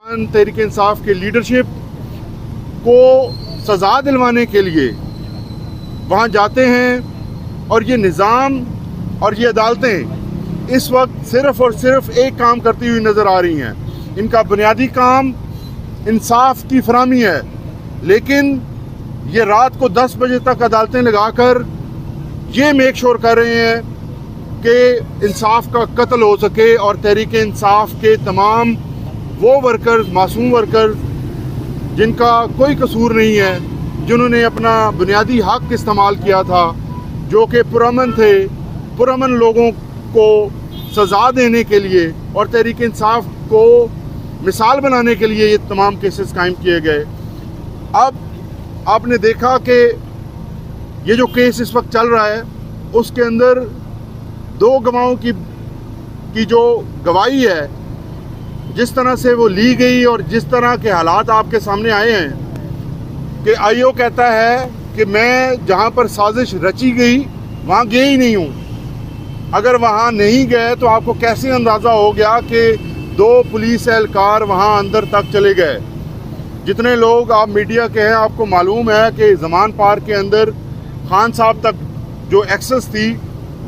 तहरीक इंसाफ के लीडरशिप को सज़ा दिलवाने के लिए वहाँ जाते हैं और ये निज़ाम और ये अदालतें इस वक्त सिर्फ़ और सिर्फ एक काम करती हुई नज़र आ रही हैं। इनका बुनियादी काम इंसाफ की फराहमी है, लेकिन ये रात को 10 बजे तक अदालतें लगाकर ये मेक श्योर कर रहे हैं कि इंसाफ का कत्ल हो सके और तहरीक इंसाफ के तमाम वो वर्कर्स, मासूम वर्कर्स जिनका कोई कसूर नहीं है, जिन्होंने अपना बुनियादी हक इस्तेमाल किया था, जो कि पुरअमन थे, पुरअमन लोगों को सज़ा देने के लिए और तहरीक इंसाफ को मिसाल बनाने के लिए ये तमाम केसेस कायम किए गए। अब आपने देखा कि ये जो केस इस वक्त चल रहा है उसके अंदर 2 गवाहों की जो गवाही है, जिस तरह से वो ली गई और जिस तरह के हालात आपके सामने आए हैं कि आईओ कहता है कि मैं जहाँ पर साजिश रची गई वहाँ गया ही नहीं हूँ। अगर वहाँ नहीं गए तो आपको कैसे अंदाज़ा हो गया कि 2 पुलिस एहलकार वहाँ अंदर तक चले गए। जितने लोग आप मीडिया के हैं, आपको मालूम है कि ज़मान पार्क के अंदर खान साहब तक जो एक्सेस थी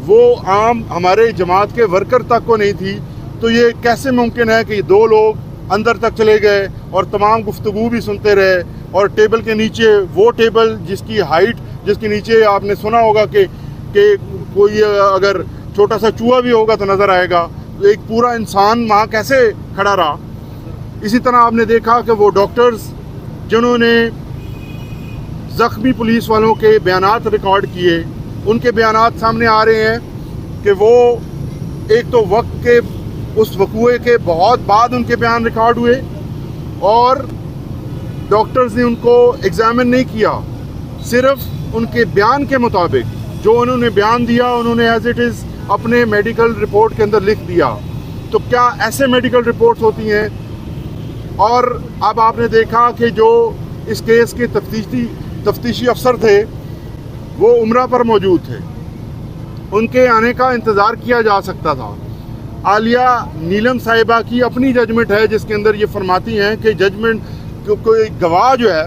वो आम हमारे जमात के वर्कर तक को नहीं थी। तो ये कैसे मुमकिन है कि 2 लोग अंदर तक चले गए और तमाम गुफ्तगू भी सुनते रहे, और टेबल के नीचे वो टेबल जिसकी हाइट, जिसके नीचे आपने सुना होगा कि कोई अगर छोटा सा चूहा भी होगा तो नज़र आएगा, तो एक पूरा इंसान वहाँ कैसे खड़ा रहा। इसी तरह आपने देखा कि वो डॉक्टर्स जिन्होंने ज़ख्मी पुलिस वालों के बयानात रिकॉर्ड किए, उनके बयानात सामने आ रहे हैं कि वो एक तो वक्त के उस वक़ूए के बहुत बाद उनके बयान रिकॉर्ड हुए और डॉक्टर्स ने उनको एग्ज़ामिन नहीं किया, सिर्फ उनके बयान के मुताबिक जो उन्होंने बयान दिया उन्होंने एज इट इज़ अपने मेडिकल रिपोर्ट के अंदर लिख दिया। तो क्या ऐसे मेडिकल रिपोर्ट्स होती हैं? और अब आपने देखा कि जो इस केस के तफ्तीशी अफसर थे वो उम्रा पर मौजूद थे, उनके आने का इंतज़ार किया जा सकता था। आलिया नीलम साहिबा की अपनी जजमेंट है जिसके अंदर ये फरमाती हैं कि जजमेंट कोई गवाह जो है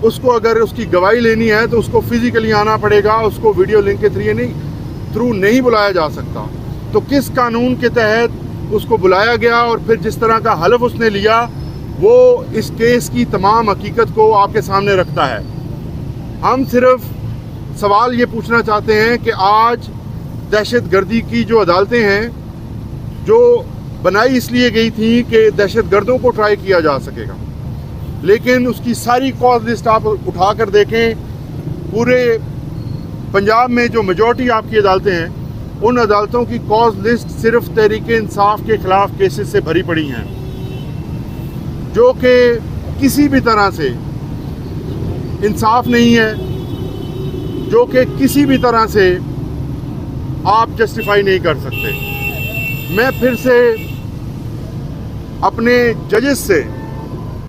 उसको अगर उसकी गवाही लेनी है तो उसको फिज़िकली आना पड़ेगा, उसको वीडियो लिंक के थ्रू नहीं बुलाया जा सकता। तो किस कानून के तहत उसको बुलाया गया और फिर जिस तरह का हलफ उसने लिया वो इस केस की तमाम हकीकत को आपके सामने रखता है। हम सिर्फ सवाल ये पूछना चाहते हैं कि आज दहशतगर्दी की जो अदालतें हैं जो बनाई इसलिए गई थी कि दहशतगर्दों को ट्राई किया जा सकेगा, लेकिन उसकी सारी कॉज लिस्ट आप उठा कर देखें, पूरे पंजाब में जो मेजॉरिटी आपकी अदालतें हैं उन अदालतों की कॉज लिस्ट सिर्फ तहरीक इंसाफ के ख़िलाफ़ केसेस से भरी पड़ी हैं, जो कि किसी भी तरह से इंसाफ नहीं है, जो कि किसी भी तरह से आप जस्टिफाई नहीं कर सकते। मैं फिर से अपने जजेस से,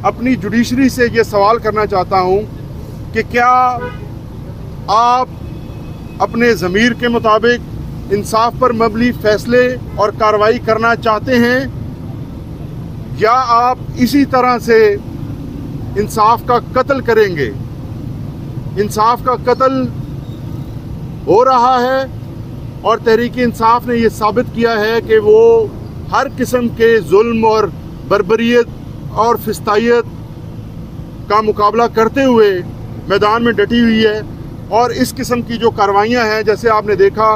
अपनी जुडिशरी से ये सवाल करना चाहता हूँ कि क्या आप अपने ज़मीर के मुताबिक इंसाफ पर मबनी फ़ैसले और कार्रवाई करना चाहते हैं, या आप इसी तरह से इंसाफ का कत्ल करेंगे? इंसाफ का कत्ल हो रहा है और तहरीक इंसाफ ने ये साबित किया है कि वो हर किस्म के जुल्म और बर्बरियत और फिस्तायत का मुकाबला करते हुए मैदान में डटी हुई है। और इस किस्म की जो कार्रवाइयाँ हैं, जैसे आपने देखा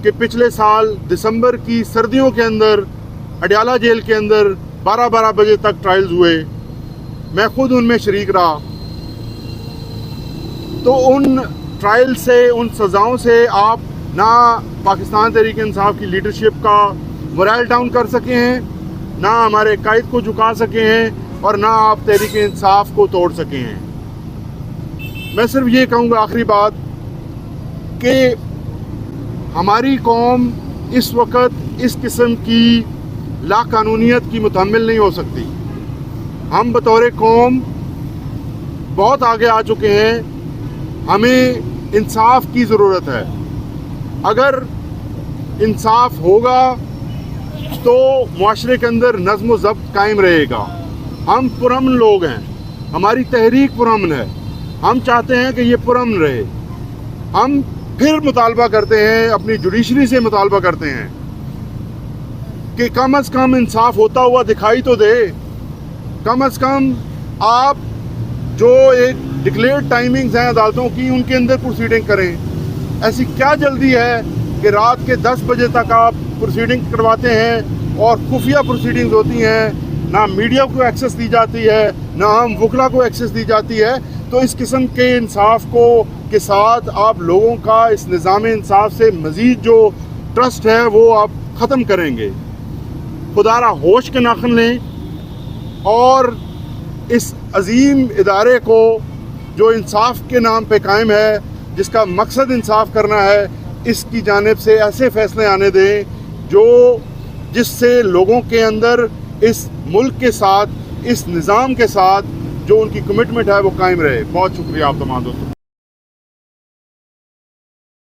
कि पिछले साल दिसंबर की सर्दियों के अंदर अडयाला जेल के अंदर 12-12 बजे तक ट्रायल्स हुए, मैं खुद उनमें शरीक रहा। तो उन ट्रायल से, उन सज़ाओं से आप ना पाकिस्तान तहरीक इंसाफ की लीडरशिप का मोरल डाउन कर सके हैं, ना हमारे कायद को झुका सके हैं, और ना आप तहरीक इंसाफ को तोड़ सके हैं। मैं सिर्फ ये कहूँगा आखिरी बात कि हमारी कौम इस वक्त इस किस्म की लाकानूनियत की मुतहम्मिल नहीं हो सकती। हम बतौर कौम बहुत आगे आ चुके हैं, हमें इंसाफ की ज़रूरत है। अगर इंसाफ होगा तो मुआशरे के अंदर नज़्म व ज़ब्त कायम रहेगा। ہم پرامن لوگ ہیں, ہماری تحریک پرامن ہے, ہم چاہتے ہیں کہ یہ پرامن رہے. ہم پھر مطالبہ کرتے ہیں, اپنی جوڈیشری سے مطالبہ کرتے ہیں کہ کم از کم انصاف ہوتا ہوا دکھائی تو دے. کم از کم آپ جو ایک ڈکلیئرڈ ٹائمنگز ہیں عدالتوں کی, ان کے اندر پروسیڈنگ کریں. ایسی کیا جلدی ہے کہ رات کے 10 بجے تک آپ پروسیڈنگ کرواتے ہیں اور خفیہ پروسیڈنگز ہوتی ہیں, نہ میڈیا کو ایکسیس دی جاتی ہے, نہ ہم وکلا کو ایکسیس دی جاتی ہے. تو اس قسم کے انصاف کے ساتھ آپ لوگوں کا اس نظام انصاف سے مزید جو ٹرسٹ ہے وہ آپ ختم کریں گے. خدا را ہوش کے ناخن لیں اور اس عظیم ادارے کو جو انصاف کے نام پہ قائم ہے, جس کا مقصد انصاف کرنا ہے, اس کی جانب سے ایسے فیصلے آنے دیں جس سے لوگوں کے اندر اس ملک کے ساتھ, اس نظام کے ساتھ جو ان کی کمٹمنٹ ہے وہ قائم رہے. بہت شکریہ آپ تمام دوستوں.